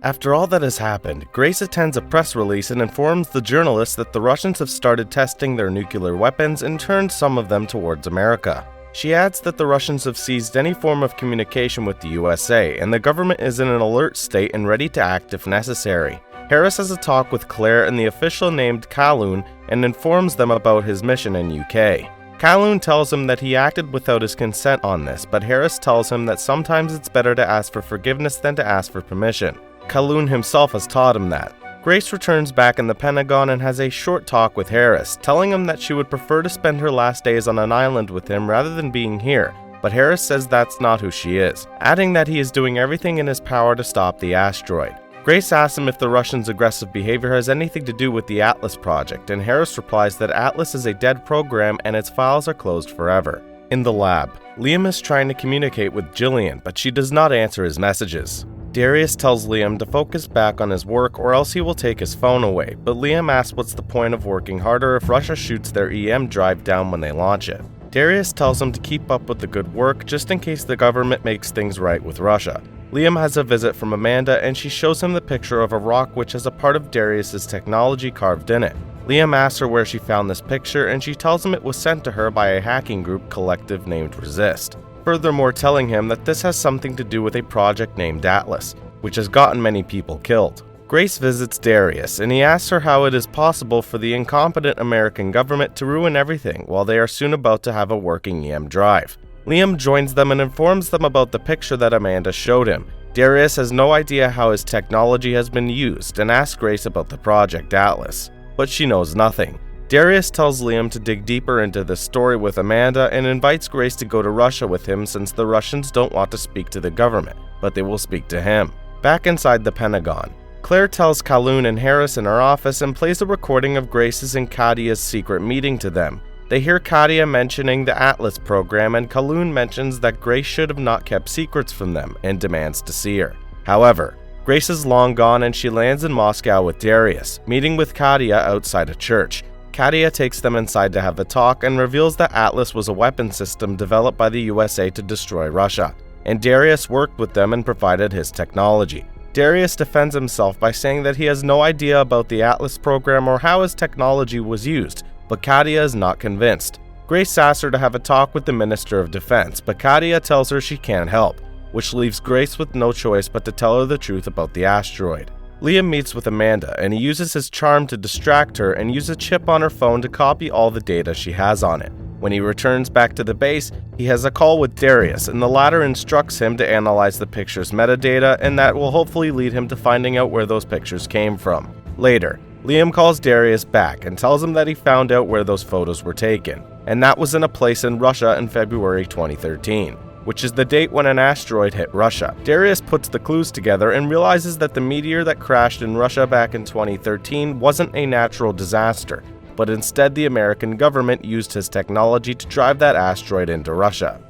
After all that has happened, Grace attends a press release and informs the journalists that the Russians have started testing their nuclear weapons and turned some of them towards America. She adds that the Russians have seized any form of communication with the USA, and the government is in an alert state and ready to act if necessary. Harris has a talk with Claire and the official named Kalun and informs them about his mission in UK. Kalun tells him that he acted without his consent on this, but Harris tells him that sometimes it's better to ask for forgiveness than to ask for permission. Kalun himself has taught him that. Grace returns back in the Pentagon and has a short talk with Harris, telling him that she would prefer to spend her last days on an island with him rather than being here, but Harris says that's not who she is, adding that he is doing everything in his power to stop the asteroid. Grace asks him if the Russians' aggressive behavior has anything to do with the Atlas project, and Harris replies that Atlas is a dead program and its files are closed forever. In the lab, Liam is trying to communicate with Jillian, but she does not answer his messages. Darius tells Liam to focus back on his work or else he will take his phone away, but Liam asks what's the point of working harder if Russia shoots their EM drive down when they launch it. Darius tells him to keep up with the good work just in case the government makes things right with Russia. Liam has a visit from Amanda and she shows him the picture of a rock which has a part of Darius's technology carved in it. Liam asks her where she found this picture and she tells him it was sent to her by a hacking group collective named Resist. Furthermore, telling him that this has something to do with a project named Atlas, which has gotten many people killed. Grace visits Darius, and he asks her how it is possible for the incompetent American government to ruin everything while they are soon about to have a working EM drive. Liam joins them and informs them about the picture that Amanda showed him. Darius has no idea how his technology has been used and asks Grace about the Project Atlas, but she knows nothing. Darius tells Liam to dig deeper into this story with Amanda and invites Grace to go to Russia with him since the Russians don't want to speak to the government, but they will speak to him. Back inside the Pentagon, Claire tells Kalun and Harris in her office and plays a recording of Grace's and Kadia's secret meeting to them. They hear Kadia mentioning the Atlas program and Kalun mentions that Grace should have not kept secrets from them and demands to see her. However, Grace is long gone and she lands in Moscow with Darius, meeting with Kadia outside a church. Kadia takes them inside to have a talk and reveals that Atlas was a weapon system developed by the USA to destroy Russia, and Darius worked with them and provided his technology. Darius defends himself by saying that he has no idea about the Atlas program or how his technology was used, but Kadia is not convinced. Grace asks her to have a talk with the Minister of Defense, but Kadia tells her she can't help, which leaves Grace with no choice but to tell her the truth about the asteroid. Liam meets with Amanda, and he uses his charm to distract her and use a chip on her phone to copy all the data she has on it. When he returns back to the base, he has a call with Darius, and the latter instructs him to analyze the picture's metadata, and that will hopefully lead him to finding out where those pictures came from. Later, Liam calls Darius back and tells him that he found out where those photos were taken, and that was in a place in Russia in February 2013. Which is the date when an asteroid hit Russia. Darius puts the clues together and realizes that the meteor that crashed in Russia back in 2013 wasn't a natural disaster, but instead the American government used his technology to drive that asteroid into Russia.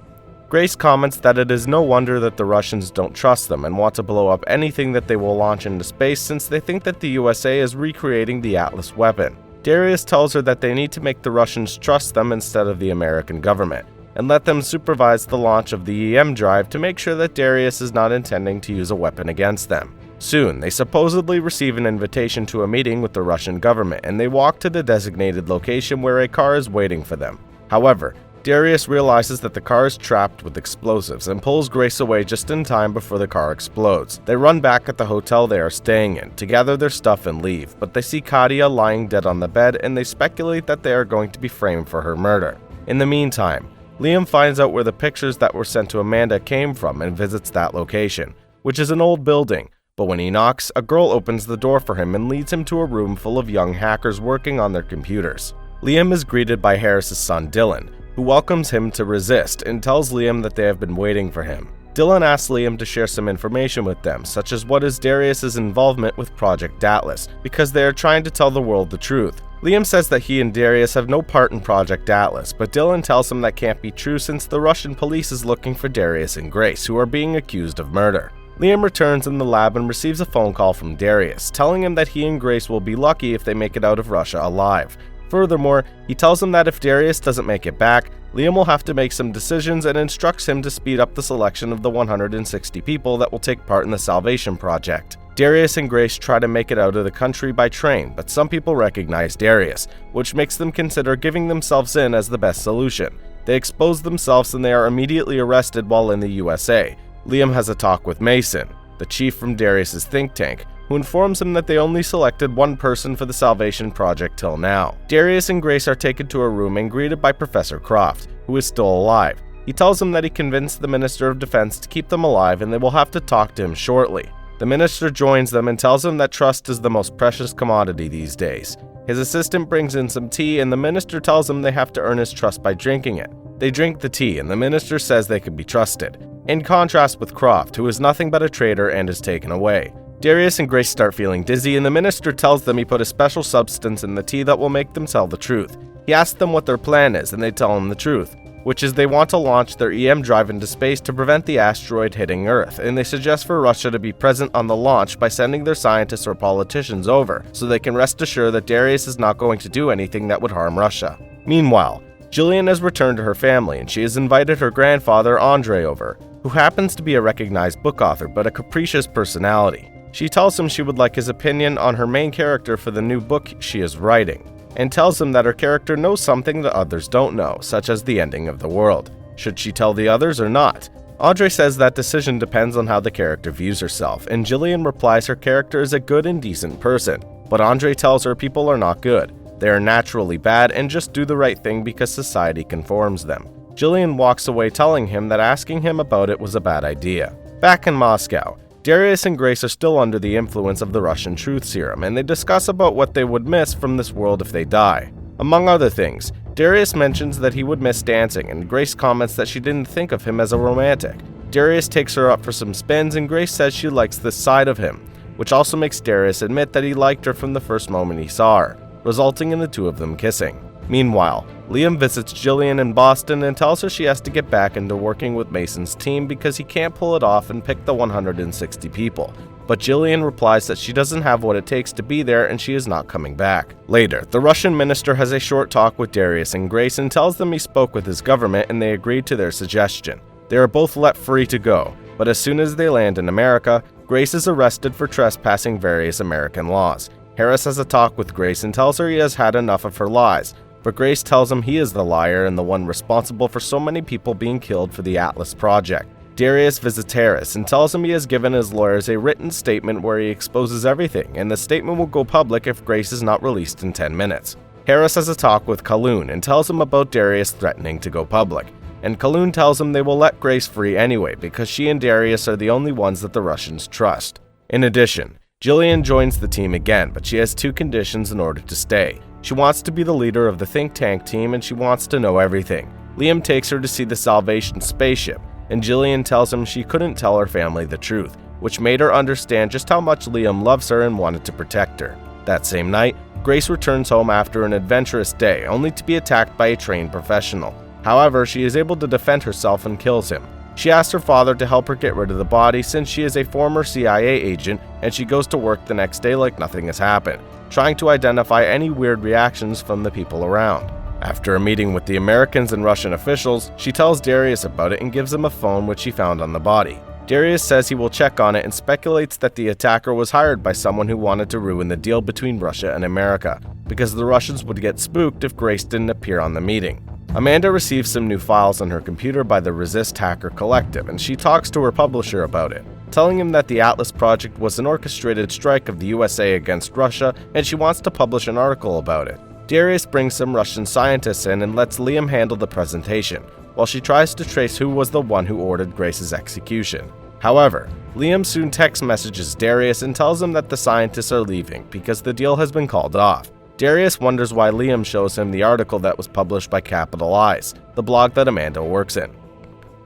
Grace comments that it is no wonder that the Russians don't trust them and want to blow up anything that they will launch into space since they think that the USA is recreating the Atlas weapon. Darius tells her that they need to make the Russians trust them instead of the American government, and let them supervise the launch of the EM drive to make sure that Darius is not intending to use a weapon against them. Soon, they supposedly receive an invitation to a meeting with the Russian government, and they walk to the designated location where a car is waiting for them. However, Darius realizes that the car is trapped with explosives and pulls Grace away just in time before the car explodes. They run back at the hotel they are staying in to gather their stuff and leave, but they see Kadia lying dead on the bed and they speculate that they are going to be framed for her murder. In the meantime, Liam finds out where the pictures that were sent to Amanda came from and visits that location, which is an old building, but when he knocks, a girl opens the door for him and leads him to a room full of young hackers working on their computers. Liam is greeted by Harris's son Dylan, who welcomes him to Resist and tells Liam that they have been waiting for him. Dylan asks Liam to share some information with them, such as what is Darius's involvement with Project Atlas, because they are trying to tell the world the truth. Liam says that he and Darius have no part in Project Atlas, but Dylan tells him that can't be true since the Russian police is looking for Darius and Grace, who are being accused of murder. Liam returns in the lab and receives a phone call from Darius, telling him that he and Grace will be lucky if they make it out of Russia alive. Furthermore, he tells him that if Darius doesn't make it back, Liam will have to make some decisions and instructs him to speed up the selection of the 160 people that will take part in the Salvation Project. Darius and Grace try to make it out of the country by train, but some people recognize Darius, which makes them consider giving themselves in as the best solution. They expose themselves and they are immediately arrested while in the USA. Liam has a talk with Mason, the chief from Darius's think tank, who informs him that they only selected one person for the Salvation Project till now. Darius and Grace are taken to a room and greeted by Professor Croft, who is still alive. He tells them that he convinced the Minister of Defense to keep them alive and they will have to talk to him shortly. The minister joins them and tells them that trust is the most precious commodity these days. His assistant brings in some tea and the minister tells them they have to earn his trust by drinking it. They drink the tea and the minister says they can be trusted, in contrast with Croft, who is nothing but a traitor and is taken away. Darius and Grace start feeling dizzy and the minister tells them he put a special substance in the tea that will make them tell the truth. He asks them what their plan is and they tell him the truth, which is they want to launch their EM drive into space to prevent the asteroid hitting Earth, and they suggest for Russia to be present on the launch by sending their scientists or politicians over, so they can rest assured that Darius is not going to do anything that would harm Russia. Meanwhile, Jillian has returned to her family and she has invited her grandfather Andre over, who happens to be a recognized book author but a capricious personality. She tells him she would like his opinion on her main character for the new book she is writing, and tells him that her character knows something that others don't know, such as the ending of the world. Should she tell the others or not? Andre says that decision depends on how the character views herself, and Jillian replies her character is a good and decent person, but Andre tells her people are not good. They are naturally bad and just do the right thing because society conforms them. Jillian walks away telling him that asking him about it was a bad idea. Back in Moscow, Darius and Grace are still under the influence of the Russian truth serum, and they discuss about what they would miss from this world if they die. Among other things, Darius mentions that he would miss dancing, and Grace comments that she didn't think of him as a romantic. Darius takes her up for some spins, and Grace says she likes this side of him, which also makes Darius admit that he liked her from the first moment he saw her, resulting in the two of them kissing. Meanwhile, Liam visits Jillian in Boston and tells her she has to get back into working with Mason's team because he can't pull it off and pick the 160 people. But Jillian replies that she doesn't have what it takes to be there and she is not coming back. Later, the Russian minister has a short talk with Darius and Grace and tells them he spoke with his government and they agreed to their suggestion. They are both let free to go, but as soon as they land in America, Grace is arrested for trespassing various American laws. Harris has a talk with Grace and tells her he has had enough of her lies, but Grace tells him he is the liar and the one responsible for so many people being killed for the Atlas project. Darius visits Harris and tells him he has given his lawyers a written statement where he exposes everything, and the statement will go public if Grace is not released in 10 minutes. Harris has a talk with Kaloon and tells him about Darius threatening to go public, and Kaloon tells him they will let Grace free anyway because she and Darius are the only ones that the Russians trust. In addition, Jillian joins the team again, but she has two conditions in order to stay. She wants to be the leader of the think tank team and she wants to know everything. Liam takes her to see the Salvation spaceship, and Jillian tells him she couldn't tell her family the truth, which made her understand just how much Liam loves her and wanted to protect her. That same night, Grace returns home after an adventurous day, only to be attacked by a trained professional. However, she is able to defend herself and kills him. She asks her father to help her get rid of the body since she is a former CIA agent, and she goes to work the next day like nothing has happened, trying to identify any weird reactions from the people around. After a meeting with the Americans and Russian officials, she tells Darius about it and gives him a phone which she found on the body. Darius says he will check on it and speculates that the attacker was hired by someone who wanted to ruin the deal between Russia and America, because the Russians would get spooked if Grace didn't appear on the meeting. Amanda receives some new files on her computer by the Resist Hacker Collective, and she talks to her publisher about it, telling him that the Atlas project was an orchestrated strike of the USA against Russia, and she wants to publish an article about it. Darius brings some Russian scientists in and lets Liam handle the presentation, while she tries to trace who was the one who ordered Grace's execution. However, Liam soon text messages Darius and tells him that the scientists are leaving because the deal has been called off. Darius wonders why Liam shows him the article that was published by Capital Eyes, the blog that Amanda works in.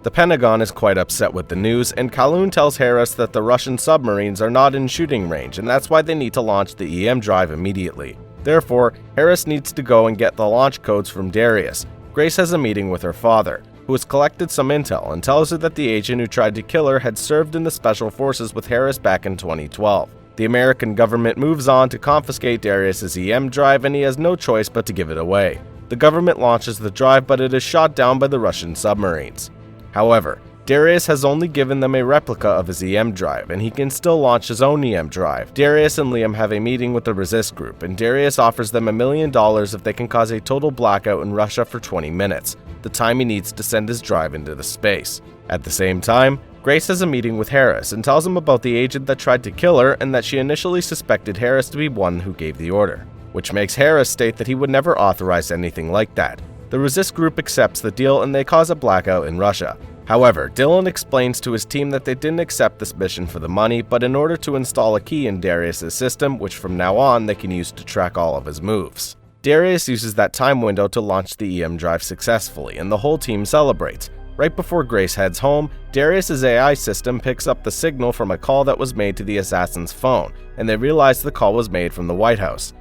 The Pentagon is quite upset with the news, and Kaloon tells Harris that the Russian submarines are not in shooting range, and that's why they need to launch the EM drive immediately. Therefore, Harris needs to go and get the launch codes from Darius. Grace has a meeting with her father, who has collected some intel and tells her that the agent who tried to kill her had served in the Special Forces with Harris back in 2012. The American government moves on to confiscate Darius's EM drive, and he has no choice but to give it away. The government launches the drive, but it is shot down by the Russian submarines. However, Darius has only given them a replica of his EM drive, and he can still launch his own EM drive. Darius and Liam have a meeting with the Resist group, and Darius offers them $1 million if they can cause a total blackout in Russia for 20 minutes, the time he needs to send his drive into the space. At the same time, Grace has a meeting with Harris and tells him about the agent that tried to kill her and that she initially suspected Harris to be one who gave the order, which makes Harris state that he would never authorize anything like that. The Resist group accepts the deal and they cause a blackout in Russia. However, Dylan explains to his team that they didn't accept this mission for the money, but in order to install a key in Darius' system, which from now on they can use to track all of his moves. Darius uses that time window to launch the EM drive successfully, and the whole team celebrates. Right before Grace heads home, Darius' AI system picks up the signal from a call that was made to the assassin's phone, and they realize the call was made from the White House.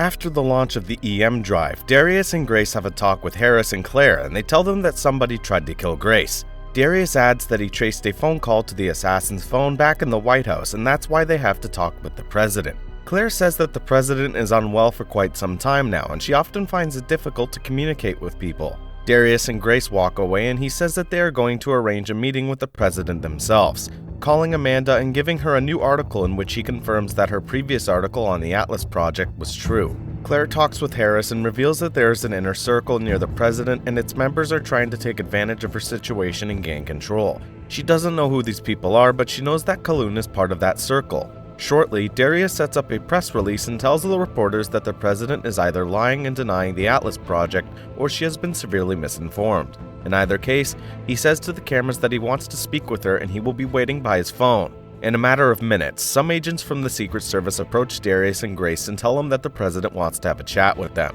After the launch of the EM drive, Darius and Grace have a talk with Harris and Claire, and they tell them that somebody tried to kill Grace. Darius adds that he traced a phone call to the assassin's phone back in the White House, and that's why they have to talk with the president. Claire says that the president is unwell for quite some time now, and she often finds it difficult to communicate with people. Darius and Grace walk away, and he says that they are going to arrange a meeting with the president themselves, calling Amanda and giving her a new article in which he confirms that her previous article on the Atlas project was true. Claire talks with Harris and reveals that there is an inner circle near the president and its members are trying to take advantage of her situation and gain control. She doesn't know who these people are, but she knows that Kaloon is part of that circle. Shortly, Darius sets up a press release and tells the reporters that the president is either lying and denying the Atlas project or she has been severely misinformed. In either case, he says to the cameras that he wants to speak with her and he will be waiting by his phone. In a matter of minutes, some agents from the Secret Service approach Darius and Grace and tell him that the president wants to have a chat with them.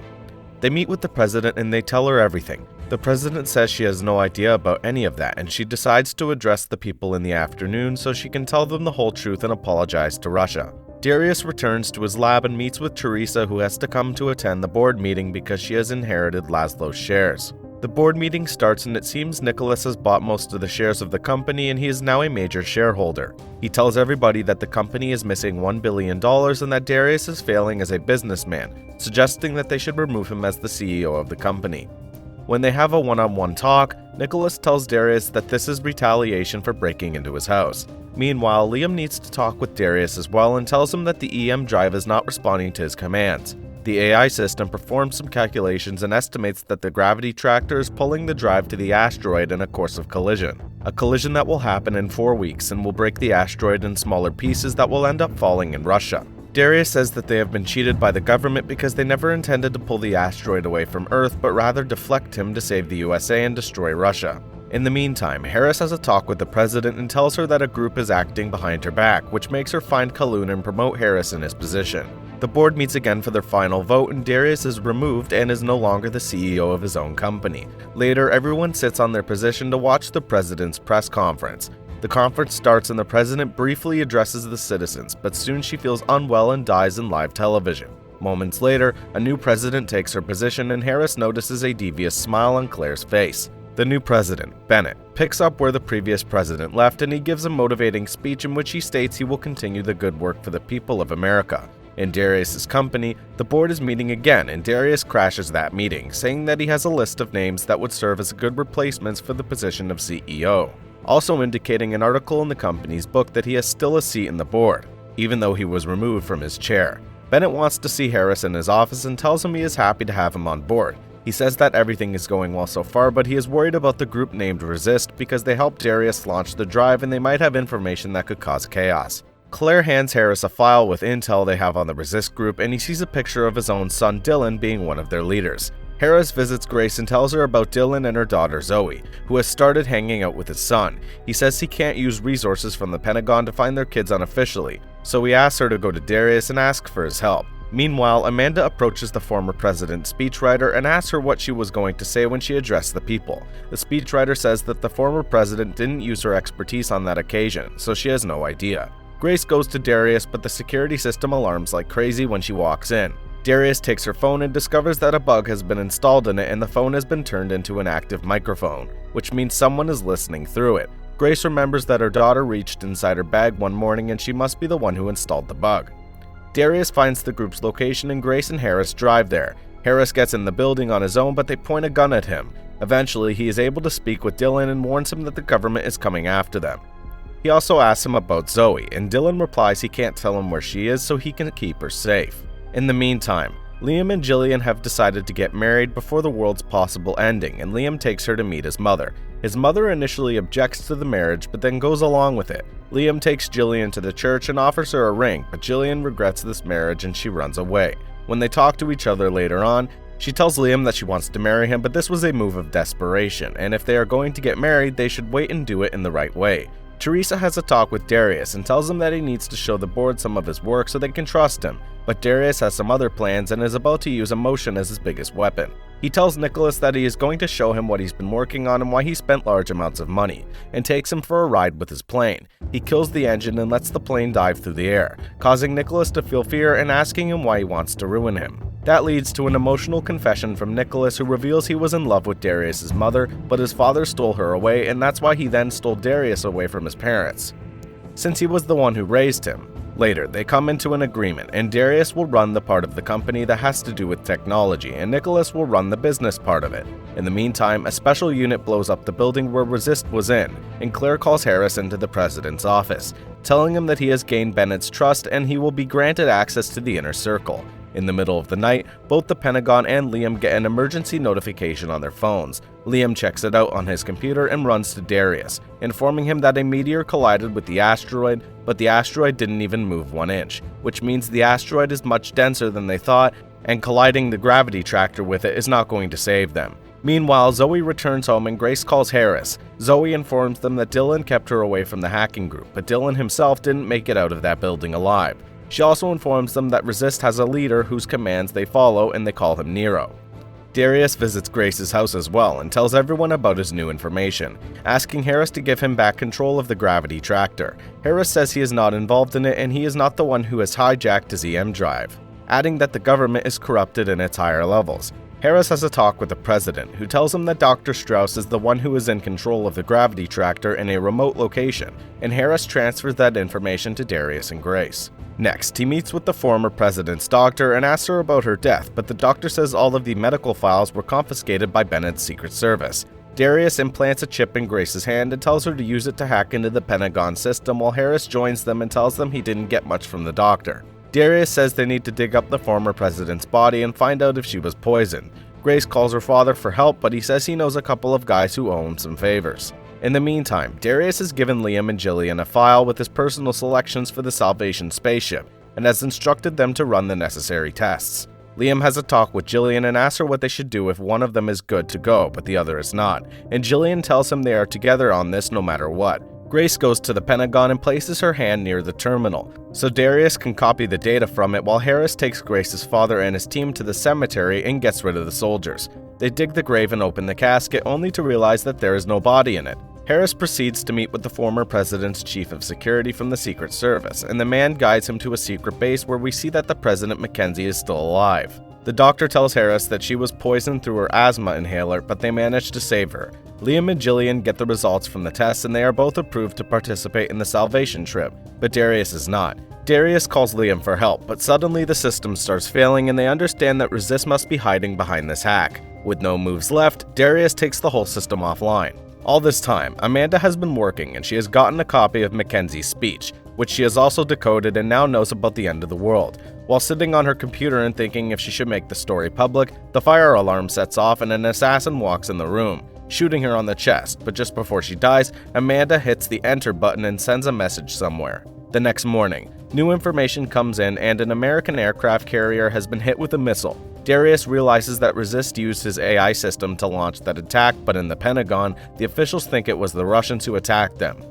They meet with the president and they tell her everything. The president says she has no idea about any of that and she decides to address the people in the afternoon so she can tell them the whole truth and apologize to Russia. Darius returns to his lab and meets with Teresa, who has to come to attend the board meeting because she has inherited Laszlo's shares. The board meeting starts and it seems Nicholas has bought most of the shares of the company and he is now a major shareholder. He tells everybody that the company is missing $1 billion and that Darius is failing as a businessman, suggesting that they should remove him as the CEO of the company. When they have a one-on-one talk, Nicholas tells Darius that this is retaliation for breaking into his house. Meanwhile, Liam needs to talk with Darius as well and tells him that the EM drive is not responding to his commands. The AI system performs some calculations and estimates that the gravity tractor is pulling the drive to the asteroid in a course of collision. A collision that will happen in 4 weeks and will break the asteroid in smaller pieces that will end up falling in Russia. Darius says that they have been cheated by the government because they never intended to pull the asteroid away from Earth but rather deflect him to save the USA and destroy Russia. In the meantime, Harris has a talk with the president and tells her that a group is acting behind her back, which makes her find Kaloon and promote Harris in his position. The board meets again for their final vote and Darius is removed and is no longer the CEO of his own company. Later, everyone sits on their position to watch the president's press conference. The conference starts and the president briefly addresses the citizens, but soon she feels unwell and dies in live television. Moments later, a new president takes her position and Harris notices a devious smile on Claire's face. The new president, Bennett, picks up where the previous president left and he gives a motivating speech in which he states he will continue the good work for the people of America. In Darius' company, the board is meeting again and Darius crashes that meeting, saying that he has a list of names that would serve as good replacements for the position of CEO, also indicating an article in the company's book that he has still a seat in the board, even though he was removed from his chair. Bennett wants to see Harris in his office and tells him he is happy to have him on board. He says that everything is going well so far, but he is worried about the group named Resist because they helped Darius launch the drive and they might have information that could cause chaos. Claire hands Harris a file with intel they have on the Resist group and he sees a picture of his own son Dylan being one of their leaders. Harris visits Grace and tells her about Dylan and her daughter Zoe, who has started hanging out with his son. He says he can't use resources from the Pentagon to find their kids unofficially, so he asks her to go to Darius and ask for his help. Meanwhile, Amanda approaches the former president's speechwriter and asks her what she was going to say when she addressed the people. The speechwriter says that the former president didn't use her expertise on that occasion, so she has no idea. Grace goes to Darius, but the security system alarms like crazy when she walks in. Darius takes her phone and discovers that a bug has been installed in it and the phone has been turned into an active microphone, which means someone is listening through it. Grace remembers that her daughter reached inside her bag one morning and she must be the one who installed the bug. Darius finds the group's location and Grace and Harris drive there. Harris gets in the building on his own, but they point a gun at him. Eventually, he is able to speak with Dylan and warns him that the government is coming after them. He also asks him about Zoe, and Dylan replies he can't tell him where she is so he can keep her safe. In the meantime, Liam and Jillian have decided to get married before the world's possible ending, and Liam takes her to meet his mother. His mother initially objects to the marriage, but then goes along with it. Liam takes Jillian to the church and offers her a ring, but Jillian regrets this marriage and she runs away. When they talk to each other later on, she tells Liam that she wants to marry him, but this was a move of desperation, and if they are going to get married, they should wait and do it in the right way. Teresa has a talk with Darius and tells him that he needs to show the board some of his work so they can trust him, but Darius has some other plans and is about to use emotion as his biggest weapon. He tells Nicholas that he is going to show him what he's been working on and why he spent large amounts of money, and takes him for a ride with his plane. He kills the engine and lets the plane dive through the air, causing Nicholas to feel fear and asking him why he wants to ruin him. That leads to an emotional confession from Nicholas, who reveals he was in love with Darius' mother, but his father stole her away, and that's why he then stole Darius away from his parents, since he was the one who raised him. Later, they come into an agreement, and Darius will run the part of the company that has to do with technology, and Nicholas will run the business part of it. In the meantime, a special unit blows up the building where Resist was in, and Claire calls Harris into the president's office, telling him that he has gained Bennett's trust and he will be granted access to the inner circle. In the middle of the night, both the Pentagon and Liam get an emergency notification on their phones. Liam checks it out on his computer and runs to Darius, informing him that a meteor collided with the asteroid, but the asteroid didn't even move 1 inch, which means the asteroid is much denser than they thought, and colliding the gravity tractor with it is not going to save them. Meanwhile, Zoe returns home and Grace calls Harris. Zoe informs them that Dylan kept her away from the hacking group, but Dylan himself didn't make it out of that building alive. She also informs them that Resist has a leader whose commands they follow, and they call him Nero. Darius visits Grace's house as well and tells everyone about his new information, asking Harris to give him back control of the gravity tractor. Harris says he is not involved in it and he is not the one who has hijacked his EM drive, adding that the government is corrupted in its higher levels. Harris has a talk with the president, who tells him that Dr. Strauss is the one who is in control of the gravity tractor in a remote location, and Harris transfers that information to Darius and Grace. Next, he meets with the former president's doctor and asks her about her death, but the doctor says all of the medical files were confiscated by Bennett's Secret Service. Darius implants a chip in Grace's hand and tells her to use it to hack into the Pentagon system, while Harris joins them and tells them he didn't get much from the doctor. Darius says they need to dig up the former president's body and find out if she was poisoned. Grace calls her father for help, but he says he knows a couple of guys who owe him some favors. In the meantime, Darius has given Liam and Jillian a file with his personal selections for the Salvation spaceship, and has instructed them to run the necessary tests. Liam has a talk with Jillian and asks her what they should do if one of them is good to go, but the other is not, and Jillian tells him they are together on this no matter what. Grace goes to the Pentagon and places her hand near the terminal, so Darius can copy the data from it, while Harris takes Grace's father and his team to the cemetery and gets rid of the soldiers. They dig the grave and open the casket, only to realize that there is no body in it. Harris proceeds to meet with the former president's chief of security from the Secret Service, and the man guides him to a secret base where we see that the President Mackenzie is still alive. The doctor tells Harris that she was poisoned through her asthma inhaler, but they managed to save her. Liam and Jillian get the results from the tests, and they are both approved to participate in the Salvation trip, but Darius is not. Darius calls Liam for help, but suddenly the system starts failing and they understand that Resist must be hiding behind this hack. With no moves left, Darius takes the whole system offline. All this time, Amanda has been working and she has gotten a copy of Mackenzie's speech, which she has also decoded and now knows about the end of the world. While sitting on her computer and thinking if she should make the story public, the fire alarm sets off and an assassin walks in the room, shooting her on the chest, but just before she dies, Amanda hits the enter button and sends a message somewhere. The next morning, new information comes in and an American aircraft carrier has been hit with a missile. Darius realizes that Resist used his AI system to launch that attack, but in the Pentagon, the officials think it was the Russians who attacked them.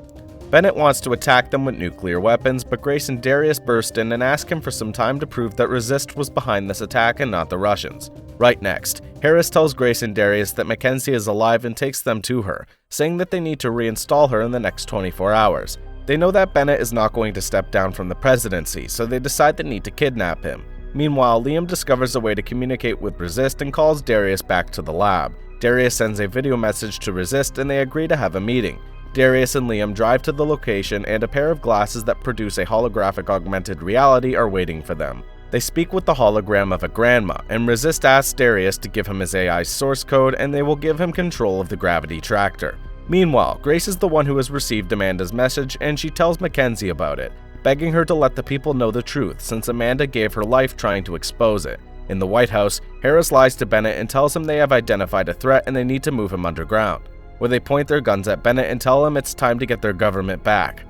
Bennett wants to attack them with nuclear weapons, but Grace and Darius burst in and ask him for some time to prove that Resist was behind this attack and not the Russians. Right next, Harris tells Grace and Darius that Mackenzie is alive and takes them to her, saying that they need to reinstall her in the next 24 hours. They know that Bennett is not going to step down from the presidency, so they decide they need to kidnap him. Meanwhile, Liam discovers a way to communicate with Resist and calls Darius back to the lab. Darius sends a video message to Resist and they agree to have a meeting. Darius and Liam drive to the location and a pair of glasses that produce a holographic augmented reality are waiting for them. They speak with the hologram of a grandma, and Resist asks Darius to give him his AI's source code and they will give him control of the gravity tractor. Meanwhile, Grace is the one who has received Amanda's message and she tells Mackenzie about it, begging her to let the people know the truth since Amanda gave her life trying to expose it. In the White House, Harris lies to Bennett and tells him they have identified a threat and they need to move him underground, where they point their guns at Bennett and tell him it's time to get their government back.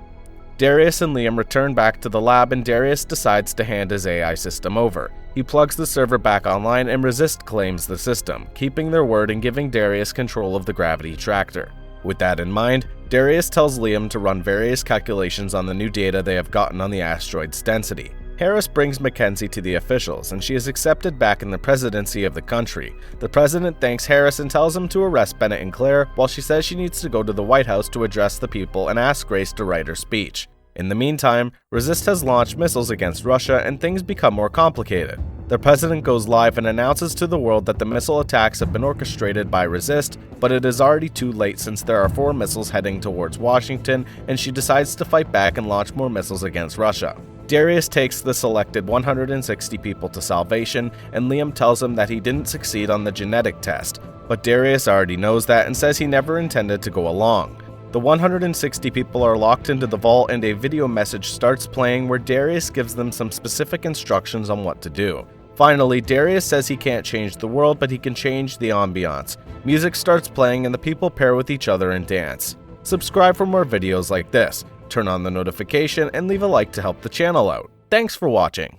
Darius and Liam return back to the lab and Darius decides to hand his AI system over. He plugs the server back online and Resist claims the system, keeping their word and giving Darius control of the gravity tractor. With that in mind, Darius tells Liam to run various calculations on the new data they have gotten on the asteroid's density. Harris brings Mackenzie to the officials, and she is accepted back in the presidency of the country. The president thanks Harris and tells him to arrest Bennett and Claire, while she says she needs to go to the White House to address the people and ask Grace to write her speech. In the meantime, Resist has launched missiles against Russia and things become more complicated. The president goes live and announces to the world that the missile attacks have been orchestrated by Resist, but it is already too late since there are 4 missiles heading towards Washington, and she decides to fight back and launch more missiles against Russia. Darius takes the selected 160 people to Salvation, and Liam tells him that he didn't succeed on the genetic test, but Darius already knows that and says he never intended to go along. The 160 people are locked into the vault and a video message starts playing where Darius gives them some specific instructions on what to do. Finally, Darius says he can't change the world, but he can change the ambiance. Music starts playing and the people pair with each other and dance. Subscribe for more videos like this. Turn on the notification and leave a like to help the channel out. Thanks for watching.